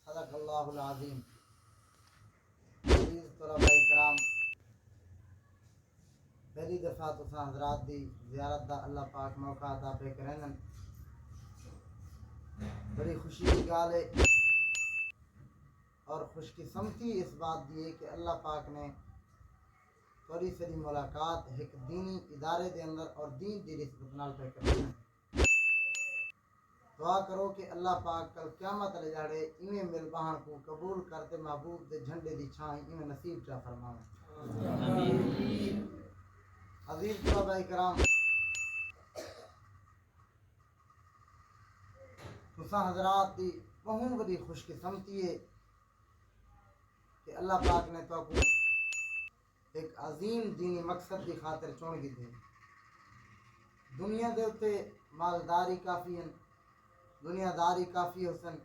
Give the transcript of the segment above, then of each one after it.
صدق اللہ العظیم. عزیز طلباء کرام، پہلی دفعہ تساں حضرات دی زیارت دا اللہ پاک موقع عطا پہ کرن، بڑی خوشی کی گال ہے اور خوش قسمتی اس بات دی ہے کہ اللہ پاک نے تھوڑی سی ملاقات ایک دینی ادارے دے اندر اور دین دی نسبت نال پہ کرن. دعا کرو کہ اللہ پاک کل قیامت والے جاڑے ایویں مل بہن کو قبول کرتے محبوب دے جھنڈے دی چھائیں ایویں نصیب چا فرماوے. آمین. عزیز طلباء کرام، تساں حضرات دی بہت بڑی خوش قسمتی ہے کہ اللہ پاک نے تو کو ایک عظیم دینی مقصد کی خاطر چن کی تھے. دنیا دے اتے مالداری کافی ہیں، دنیا داری کافی حسن،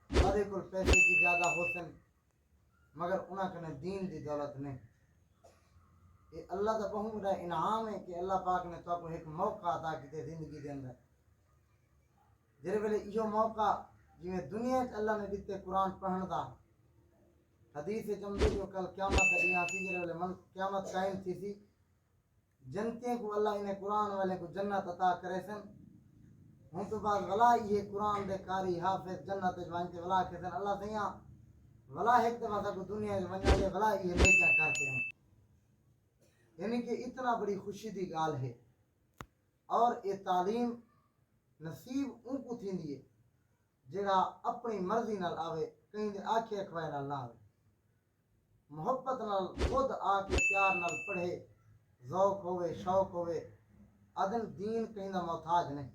بڑے کل پیسے کی زیادہ حسن، مگر انہاں کنے دین دی دولت نہیں. یہ اللہ دا بہت بڑا انعام ہے کہ اللہ پاک نے تو کو ایک موقع عطا کیتے زندگی دے اندر. جڑے ویلے یہ موقع جویں دنیا وچ اللہ نے دتے قرآن پڑھن دا، حدیث چمدے جو کل قیامت دی آتی جڑے ویلے من قیامت قائم تھی سی، جنتیں کو اللہ انہیں قرآن والے کو جنت عطا کرے سن. ہوں تو بعد ولا یہ قرآن دے قاری حافظ جنت وانتے ولا کہ سن اللہ سیاں ولا ایک دفعہ سب دنیا ونجا دے ولا یہ نیکیاں کرتے ہیں. یعنی کہ اتنا بڑی خوشی دی گال ہے. اور یہ تعلیم نصیب ان کو تھیندی ہے جڑا اپنی مرضی نال آوے، کہیں دے آکھے اکھوائے نال نہ آوے، محبت نال خود آ کے پیار نال پڑھے، ذوق ہوئے شوق ہوئے. عدل دین کہیں دا محتاج نہیں،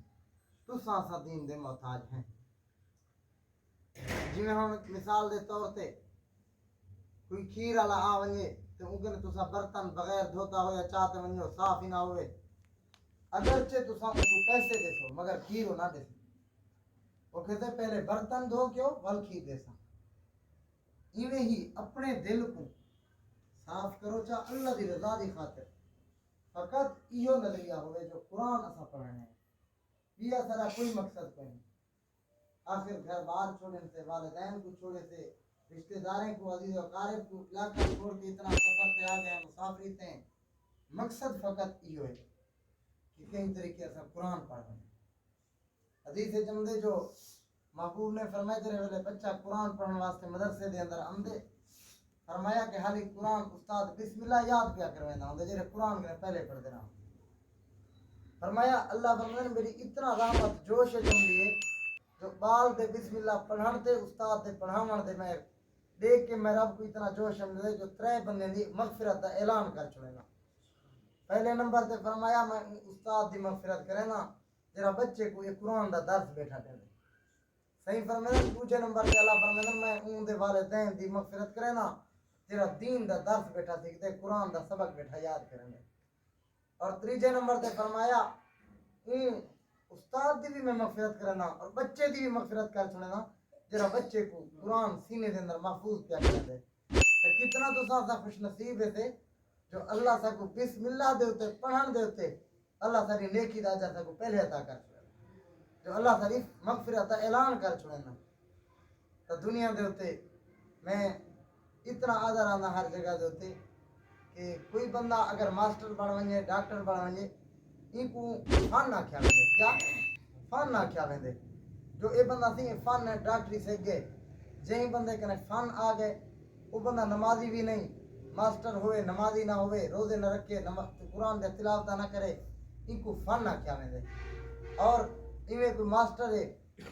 تساں سا دین دے محتاج ہیں. جی میں ہوں مثال دے طور تے کوئی کھیر والا آ ونجے تو انکن تساں برتن بغیر دھوتا ہو یا چاہتے ونجو صاف ہی نہ ہوئے، اگرچہ تساں ان کو پیسے دے سو مگر کھیر ہو نہ دے سو. وہ کہتے پہلے برتن دھو کیوں ول کھیر دے سا. ایویں ہی اپنے دل کو صاف کرو چاہ اللہ دی رضا دی خاطر. فقط ایو نظریہ ہوئے جو قرآن اسا پڑھنے ہیں، یہ سارا کوئی مقصد کوئی نہیں. آخر گھر بار چھوڑنے سے، والدین کو چھوڑے سے، رشتہ داریں کو، عزیز و اقارب کو علاقہ چھوڑ کے اتنا سفر پہ آ گئے، مسافری تھے. مقصد فقط ایو ہے کہ کئی طریقے سے قرآن پڑھ رہے ہیں. حدیث جمدے جو محبوب نے فرمایا تیرے ویلے بچہ قرآن پڑھنے واسطے مدرسے دے اندر آندے، فرمایا کہ حالی قرآن استاد بسم اللہ یاد کیا کروینا ہوندے جڑے قرآن کے پہلے پڑھ دینا. فرمایا اللہ فرمایا میری اتنا رحمت جوش جمدی ہے جو بال دے بسم اللہ پڑھن تے استاد دے پڑھاون دے میں دیکھ کے میں رب کو اتنا جوش جمدے جو 3 بندے دی مغفرت دا اعلان کر چھوڑے نا. پہلے نمبر تے فرمایا میں استاد دی مغفرت کرے نا جرا بچے کو یہ قرآن دا درس بیٹھا دے. صحیح فرمایا. دوسرے نمبر تے اللہ فرمایا میں اون دے والدین دی مغفرت کرے نا جرا دین دا درس بیٹھا سیکھتے قرآن دا سبق بیٹھا یاد کرنے. اور تیسرے نمبر تے فرمایا استاد دی بھی میں مغفرت کرنا اور بچے دی بھی مغفرت کر چھوڑنا جرا بچے کو قرآن سینے دے اندر محفوظ کیا کر دے. تو کتنا تو سا خوش نصیب ہے تھے جو اللہ سا کو بسم اللہ دے ہوتے پڑھن دے ہوتے اللہ ساری نیکی دا اجر سا کو پہلے عطا کر چھوڑنا، جو اللہ ساری مغفرت دا اعلان کر چھوڑنا. تو دنیا دے ہوتے میں اتنا آدر آنا ہر جگہ دے ہوتے کہ کوئی بندہ اگر ماسٹر بڑھ ونجے ڈاکٹر بڑھ ونجے ان کو فن نہ کیا ویندے. کیا فن نہ کیا ویندے. جو اے بندہ سی فن ہے ڈاکٹری سے گئے جہیں بندے کنے فن آ گئے وہ بندہ نمازی بھی نہیں، ماسٹر ہوئے نمازی نہ ہوئے، روزے نہ رکھے، قرآن دے تلاوت نہ کرے، ان کو فن نہ کیا ویندے. اور ایویں کوئی ماسٹر ہے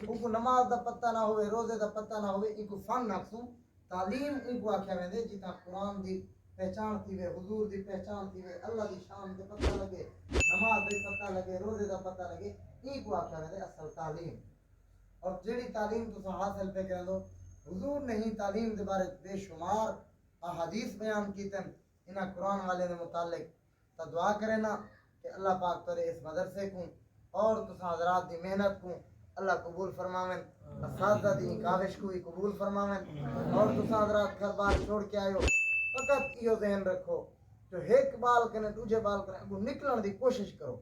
ان کو نماز دا پتہ نہ ہوئے، روزے دا پتہ نہ ہوئے، ان کو فن نہ سوں. تعلیم ان کو آکھیا ویندے جتا قرآن دی پہچان تھی وے، حضور دی پہچان تھی وے، اللہ دی شان دے پتہ لگے، نماز دے پتہ لگے، روزے دا پتہ لگے، ان کو آکھیا ویندے اصل تعلیم. اور جڑی تعلیم تساں حاصل پہ کرن دو حضور نے ہی تعلیم دے بارے بے شمار احادیث بیان کیتن انہاں قرآن والے دے متعلق. تا دعا کرے نا کہ اللہ پاک ترے اس مدرسے کو اور تساں حضرات دی محنت کو اللہ قبول فرماویں، اساتذہ دی کاوش کو بھی قبول فرماویں. اور تساں حضرات گھر بار چھوڑ کے آئے ہو فقط یہ ذہن رکھو جو ایک بال کنے دوجے بال کنے اگو نکلن دی کوشش کرو.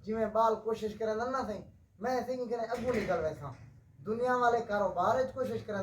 جی میں بال کوشش کریں نہ صحیح میں سنگھ کریں اگو نکل ویسا. دنیا والے کاروبار کوشش کریں